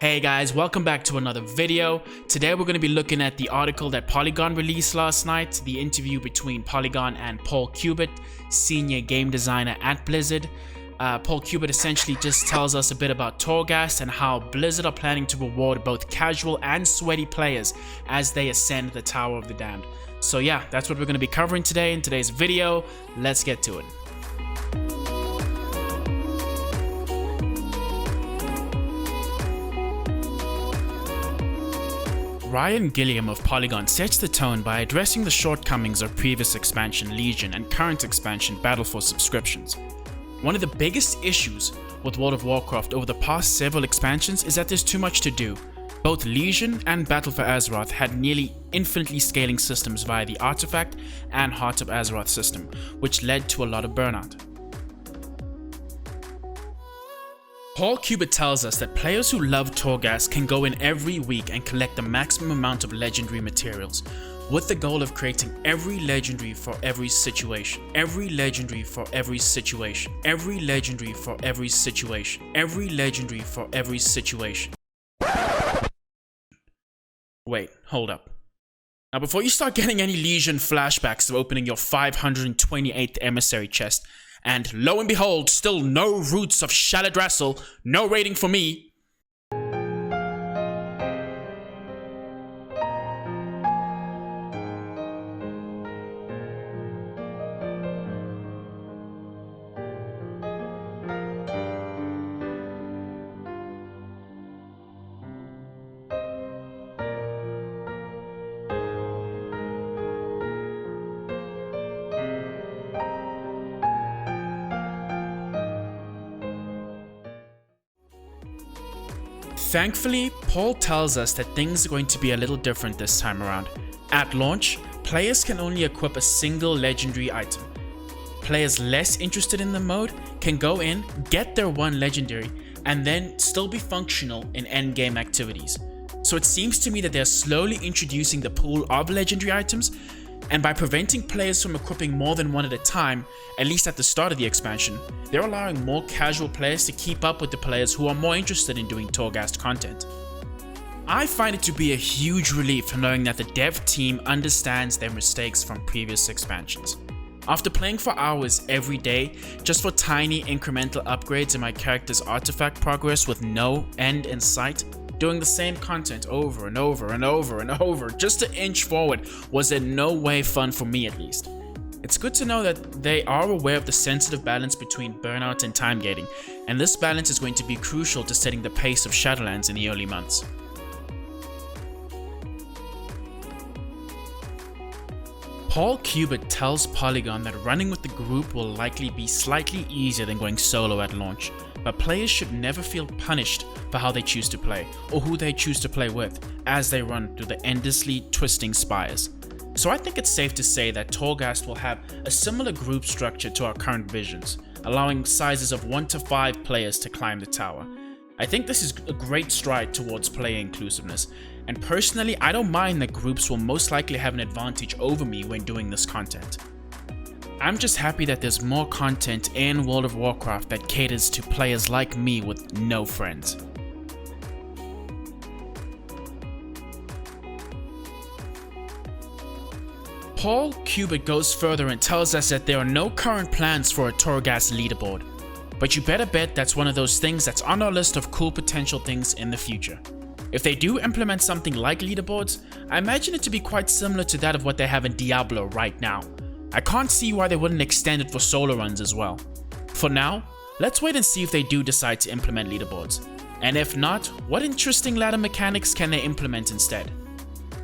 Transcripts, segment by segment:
Hey guys, welcome back to another video. Today we're going to be looking at the article that Polygon released last night, the interview between Polygon and Paul Kubit, senior game designer at Blizzard. Paul Kubit essentially just tells us a bit about Torghast and how Blizzard are planning to reward both casual and sweaty players as they ascend the Tower of the Damned. So yeah, that's what we're going to be covering today in today's video. Let's get to it. Ryan Gilliam of Polygon sets the tone by addressing the shortcomings of previous expansion Legion and current expansion Battle for subscriptions. One of the biggest issues with World of Warcraft over the past several expansions is that there's too much to do. Both Legion and Battle for Azeroth had nearly infinitely scaling systems via the Artifact and Heart of Azeroth system, which led to a lot of burnout. Paul Kubit tells us that players who love Torghast can go in every week and collect the maximum amount of legendary materials, with the goal of creating every legendary for every situation, every legendary for every situation, every legendary for every situation, every legendary for every situation. Wait, hold up. Now before you start getting any Legion flashbacks of opening your 528th emissary chest, and lo and behold, still no roots of Shadowlands, no rating for me. Thankfully, Paul tells us that things are going to be a little different this time around. At launch, players can only equip a single legendary item. Players less interested in the mode can go in, get their one legendary, and then still be functional in endgame activities. So it seems to me that they're slowly introducing the pool of legendary items, and by preventing players from equipping more than one at a time, at least at the start of the expansion, they're allowing more casual players to keep up with the players who are more interested in doing Torghast content. I find it to be a huge relief knowing that the dev team understands their mistakes from previous expansions. After playing for hours every day just for tiny incremental upgrades in my character's artifact progress with no end in sight, doing the same content over and over and over and over just to inch forward was in no way fun for me at least. It's good to know that they are aware of the sensitive balance between burnout and time gating, and this balance is going to be crucial to setting the pace of Shadowlands in the early months. Paul Kubit tells Polygon that running with the group will likely be slightly easier than going solo at launch, but players should never feel punished for how they choose to play, or who they choose to play with, as they run through the endlessly twisting spires. So I think it's safe to say that Torghast will have a similar group structure to our current visions, allowing sizes of 1 to 5 players to climb the tower. I think this is a great stride towards player inclusiveness, and personally I don't mind that groups will most likely have an advantage over me when doing this content. I'm just happy that there's more content in World of Warcraft that caters to players like me with no friends. Paul Kubit goes further and tells us that there are no current plans for a Torghast leaderboard, but you better bet that's one of those things that's on our list of cool potential things in the future. If they do implement something like leaderboards, I imagine it to be quite similar to that of what they have in Diablo right now. I can't see why they wouldn't extend it for solo runs as well. For now, let's wait and see if they do decide to implement leaderboards. And if not, what interesting ladder mechanics can they implement instead?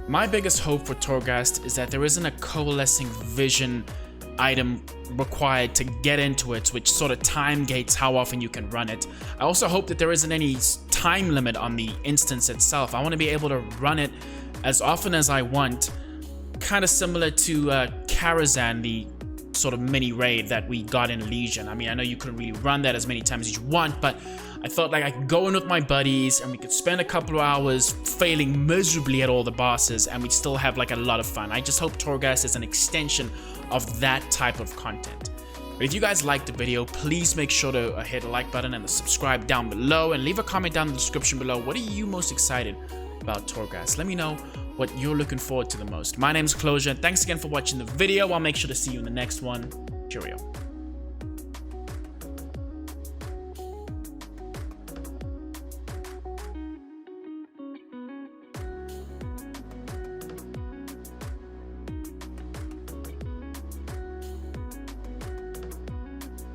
My biggest hope for Torghast is that there isn't a coalescing vision item required to get into it, which sort of time gates how often you can run it. I also hope that there isn't any time limit on the instance itself. I want to be able to run it as often as I want, kind of similar to Karazhan, the sort of mini raid that we got in Legion. I mean, I know you couldn't really run that as many times as you want, but I thought like I could go in with my buddies and we could spend a couple of hours failing miserably at all the bosses and we'd still have like a lot of fun. I just hope Torghast is an extension of that type of content. But if you guys liked the video, please make sure to hit the like button and the subscribe down below, and leave a comment down in the description below. What are you most excited about Torghast? Let me know what you're looking forward to the most. My name is Closure, and thanks again for watching the video. I'll make sure to see you in the next one. Cheerio.